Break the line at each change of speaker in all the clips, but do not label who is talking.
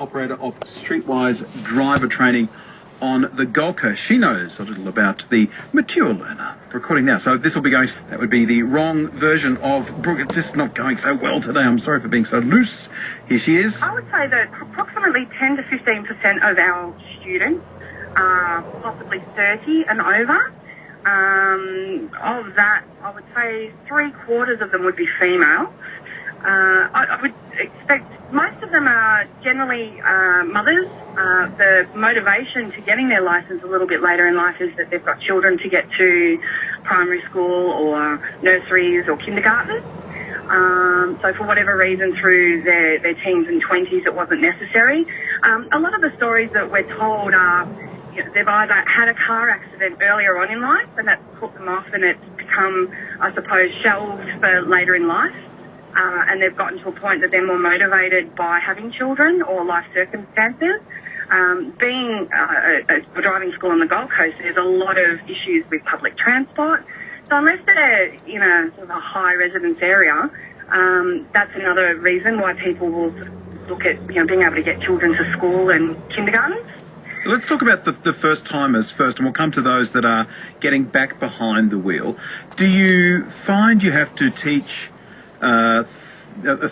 operator of Streetwise driver training on the Gold Coast. She knows a little about the mature learner. Recording now, so this will be going, that would be the wrong version of Brooke. It's just not going so well today. I'm sorry for being so loose. Here she is.
I would say that approximately 10 to 15% of our students are possibly 30 and over. Of that, I would say 3/4 of them would be female. I would expect most of them are generally mothers. The motivation to getting their licence a little bit later in life is that they've got children to get to primary school or nurseries or kindergarten. So for whatever reason through their teens and 20s it wasn't necessary. A lot of the stories that we're told are, you know, they've either had a car accident earlier on in life and that's put them off and it's become, I suppose, shelved for later in life. And they've gotten to a point that they're more motivated by having children or life circumstances. Being a driving school on the Gold Coast, there's a lot of issues with public transport. So unless they're in a sort of a high residence area, that's another reason why people will look at, you know, being able to get children to school and kindergartens.
Let's talk about the first-timers first, and we'll come to those that are getting back behind the wheel. Do you find you have to teach a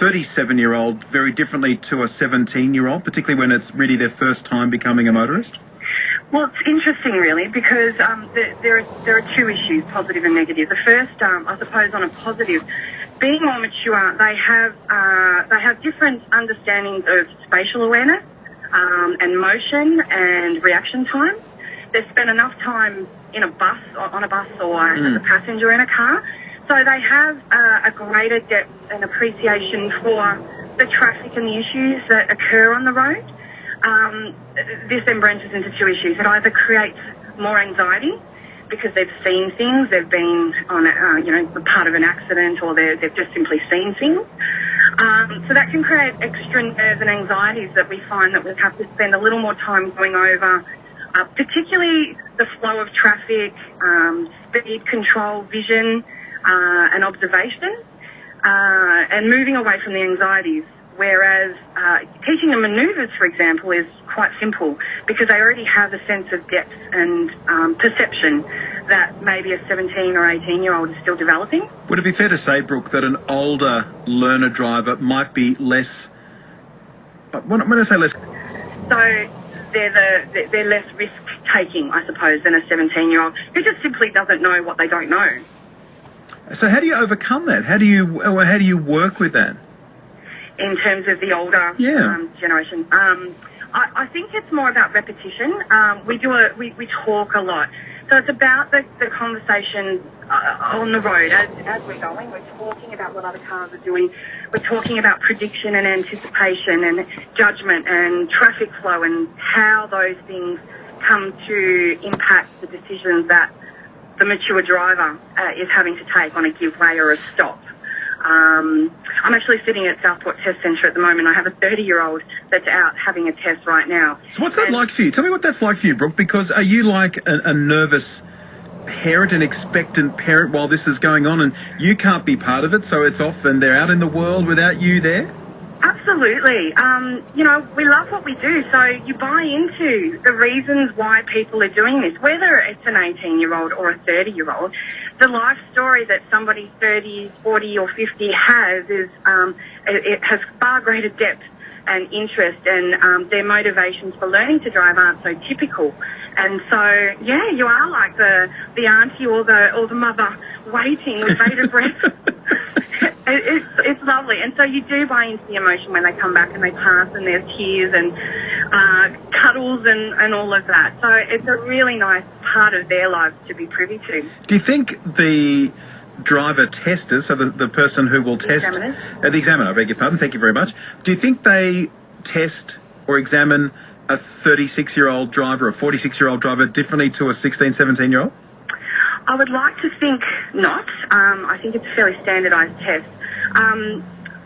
37-year-old very differently to a 17-year-old, particularly when it's really their first time becoming a motorist?
Well, it's interesting, really, because there are two issues, positive and negative. The first, I suppose, on a positive, being more mature, they have different understandings of spatial awareness and motion and reaction time. They've spent enough time in a bus, on a bus, or as a passenger in a car. So they have a greater depth and appreciation for the traffic and the issues that occur on the road. This then branches into two issues. It either creates more anxiety because they've seen things, they've been on part of an accident, or they've just simply seen things. So that can create extra nerves and anxieties that we find that we have to spend a little more time going over, particularly the flow of traffic, speed control, vision, and observation, and moving away from the anxieties. Whereas teaching them manoeuvres, for example, is quite simple because they already have a sense of depth and perception that maybe a 17 or 18-year-old is still developing.
Would it be fair to say, Brooke, that an older learner driver might be less... When I say less...
So they're less risk-taking, I suppose, than a 17-year-old who just simply doesn't know what they don't know.
So how do you overcome that? How do you work with that?
In terms of the older generation, I think it's more about repetition. We talk a lot, so it's about the conversation on the road as we're going. We're talking about what other cars are doing. We're talking about prediction and anticipation and judgment and traffic flow and how those things come to impact the decisions that the mature driver is having to take on a give way or a stop. I'm actually sitting at Southport Test Centre at the moment. I have a 30-year-old that's out having a test right now.
So what's that like for you? Tell me what that's like for you, Brooke, because are you like a nervous parent, an expectant parent while this is going on, and you can't be part of it, so it's off and they're out in the world without you there?
Absolutely. We love what we do, so you buy into the reasons why people are doing this, whether it's an 18-year-old or a 30-year-old. The life story that somebody 30, 40 or 50 has is it has far greater depth and interest, and their motivations for learning to drive aren't so typical. And so, yeah, you are like the auntie or the mother waiting with bated breath. It's lovely. And so you do buy into the emotion when they come back and they pass and there's tears and cuddles and all of that. So it's a really nice part of their lives to be privy to.
Do you think the driver testers, so the person who will test... The examiner, I beg your pardon, thank you very much. Do you think they test or examine a 36-year-old driver, a 46-year-old driver differently to a 16, 17-year-old?
I would like to think not. I think it's a fairly standardised test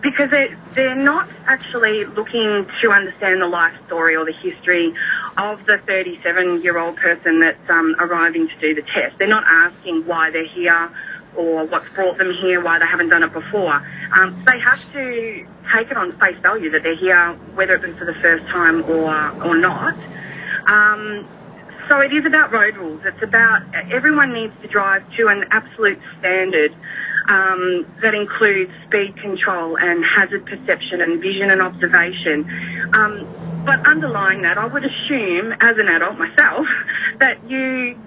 because they're not actually looking to understand the life story or the history of the 37-year-old person that's arriving to do the test. They're not asking why they're here, or what's brought them here, why they haven't done it before. They have to take it on face value that they're here, whether it be for the first time or not. So it is about road rules. It's about everyone needs to drive to an absolute standard that includes speed control and hazard perception and vision and observation. But underlying that, I would assume, as an adult myself, that you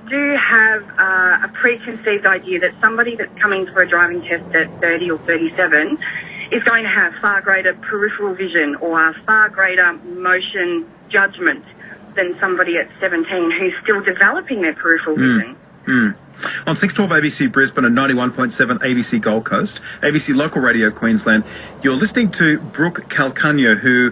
do have a preconceived idea that somebody that's coming for a driving test at 30 or 37 is going to have far greater peripheral vision or far greater motion judgment than somebody at 17 who's still developing their peripheral vision.
On 612 ABC Brisbane and 91.7 ABC Gold Coast, ABC Local Radio Queensland, you're listening to Brooke Calcagno, who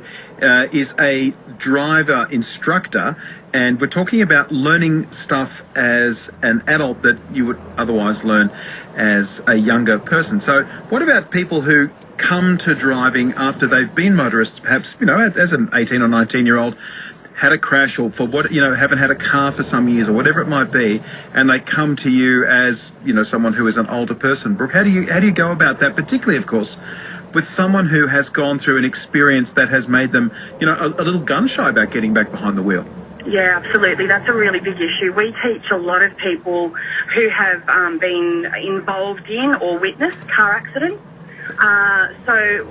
is a driver instructor, and we're talking about learning stuff as an adult that you would otherwise learn as a younger person. So what about people who come to driving after they've been motorists, perhaps, as an 18 or 19-year-old, had a crash or for what, haven't had a car for some years or whatever it might be, and they come to you as, someone who is an older person. Brooke, how do you go about that, particularly, of course, with someone who has gone through an experience that has made them, a little gun-shy about getting back behind the wheel?
Yeah, absolutely. That's a really big issue. We teach a lot of people who have been involved in or witnessed car accidents. So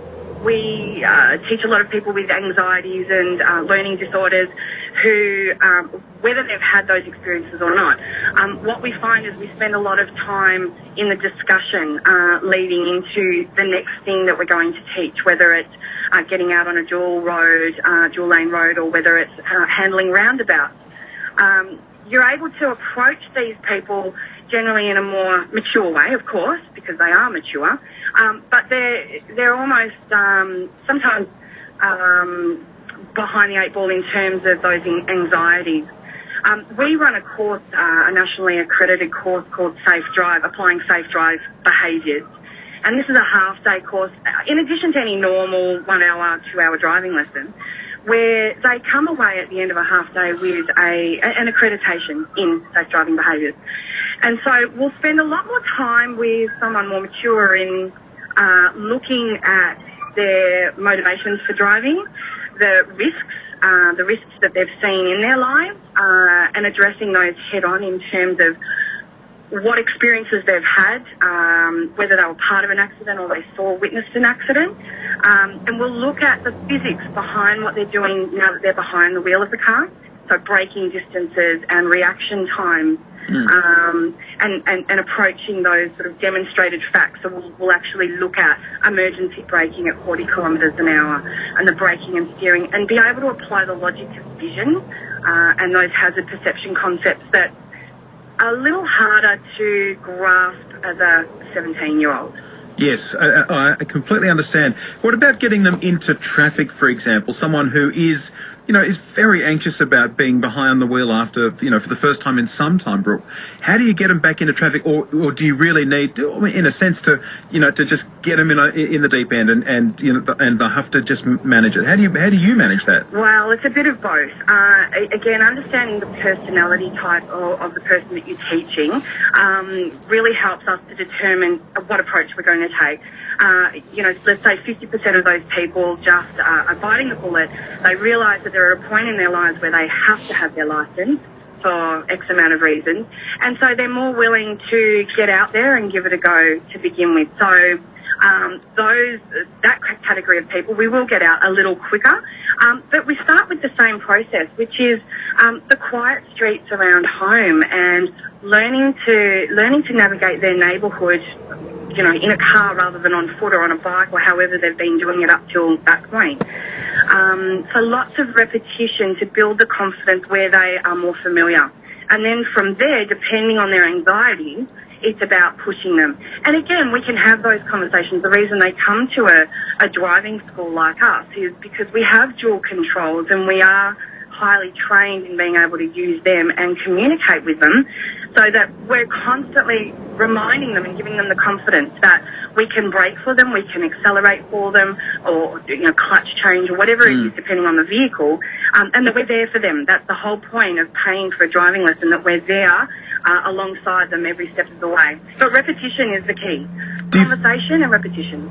we teach a lot of people with anxieties and learning disorders who, whether they've had those experiences or not, what we find is we spend a lot of time in the discussion leading into the next thing that we're going to teach, whether it's getting out on a dual lane road, or whether it's handling roundabouts. You're able to approach these people generally in a more mature way, of course, because they are mature, but they're almost sometimes behind the eight ball in terms of those anxieties. We run a course, a nationally accredited course called Safe Drive, applying safe drive behaviours. And this is a half-day course, in addition to any normal 1 hour, 2 hour driving lesson, where they come away at the end of a half day with an accreditation in safe driving behaviours. And so we'll spend a lot more time with someone more mature in looking at their motivations for driving, the risks that they've seen in their lives, and addressing those head on in terms of what experiences they've had, whether they were part of an accident or they witnessed an accident. And we'll look at the physics behind what they're doing now that they're behind the wheel of the car. So braking distances and reaction time, and approaching those sort of demonstrated facts. So we'll actually look at emergency braking at 40 kilometres an hour and the braking and steering, and be able to apply the logic of vision and those hazard perception concepts that are a little harder to grasp as a 17-year-old.
Yes, I completely understand. What about getting them into traffic, for example? Someone who is very anxious about being behind the wheel after, for the first time in some time, Brooke. How do you get them back into traffic, or do you really need, in a sense, to just get them in the deep end and they have to just manage it? How do you manage that?
Well, it's a bit of both. Again, understanding the personality type of the person that you're teaching really helps us to determine what approach we're going to take. Let's say 50% of those people just are biting the bullet. They realise that they're at a point in their lives where they have to have their licence for X amount of reasons, and so they're more willing to get out there and give it a go to begin with. So that category of people, we will get out a little quicker, but we start with the same process, which is the quiet streets around home and learning to navigate their neighbourhood, in a car rather than on foot or on a bike, or however they've been doing it up till that point. So lots of repetition to build the confidence where they are more familiar. And then from there, depending on their anxieties, it's about pushing them. And again, we can have those conversations. The reason they come to a driving school like us is because we have dual controls and we are highly trained in being able to use them and communicate with them. so that we're constantly reminding them and giving them the confidence that we can brake for them, we can accelerate for them, or clutch change or whatever it is, depending on the vehicle, and that we're there for them. That's the whole point of paying for a driving lesson, that we're there alongside them every step of the way. But repetition is the key. Conversation and repetition.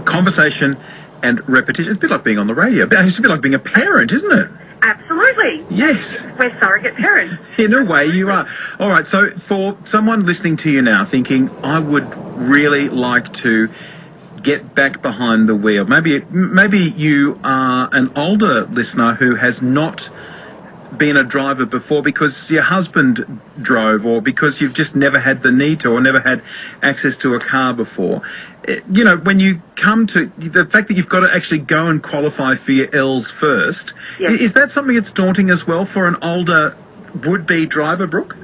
Conversation and repetition. It's a bit like being on the radio. It's a bit like being a parent, isn't it?
Absolutely.
Yes.
We're surrogate parents.
In a way, you are. All right, so for someone listening to you now thinking, I would really like to get back behind the wheel, maybe you are an older listener who has not been a driver before because your husband drove, or because you've just never had the need to, or never had access to a car before. When you come to the fact that you've got to actually go and qualify for your L's first,
yes.
Is that something that's daunting as well for an older would-be driver, Brooke?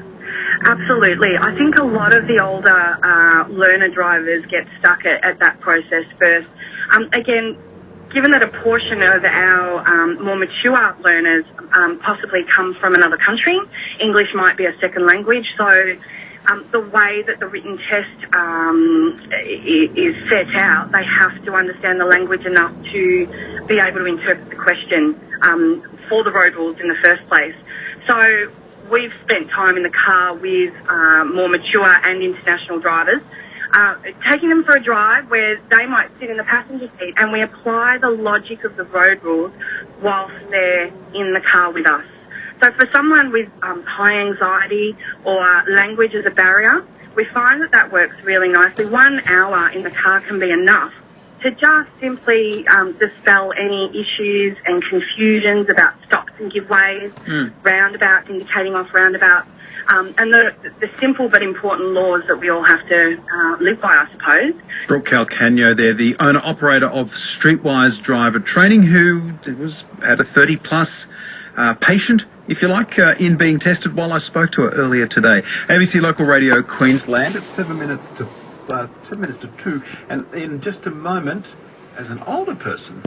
Absolutely. I think a lot of the older learner drivers get stuck at that process first. Again, given that a portion of our more mature learners possibly come from another country, English might be a second language, so the way that the written test is set out, they have to understand the language enough to be able to interpret the question for the road rules in the first place. So we've spent time in the car with more mature and international drivers, taking them for a drive where they might sit in the passenger seat, and we apply the logic of the road rules whilst they're in the car with us. So for someone with high anxiety or language as a barrier, we find that works really nicely. 1 hour in the car can be enough to just simply dispel any issues and confusions about stops and giveways, roundabouts, indicating off roundabouts, and the simple but important laws that we all have to live by, I suppose.
Brooke Calcagno there, the owner-operator of Streetwise Driver Training, who had a 30-plus patient, if you like, in being tested while I spoke to her earlier today. ABC Local Radio Queensland, it's 7 minutes to 2, and in just a moment, as an older person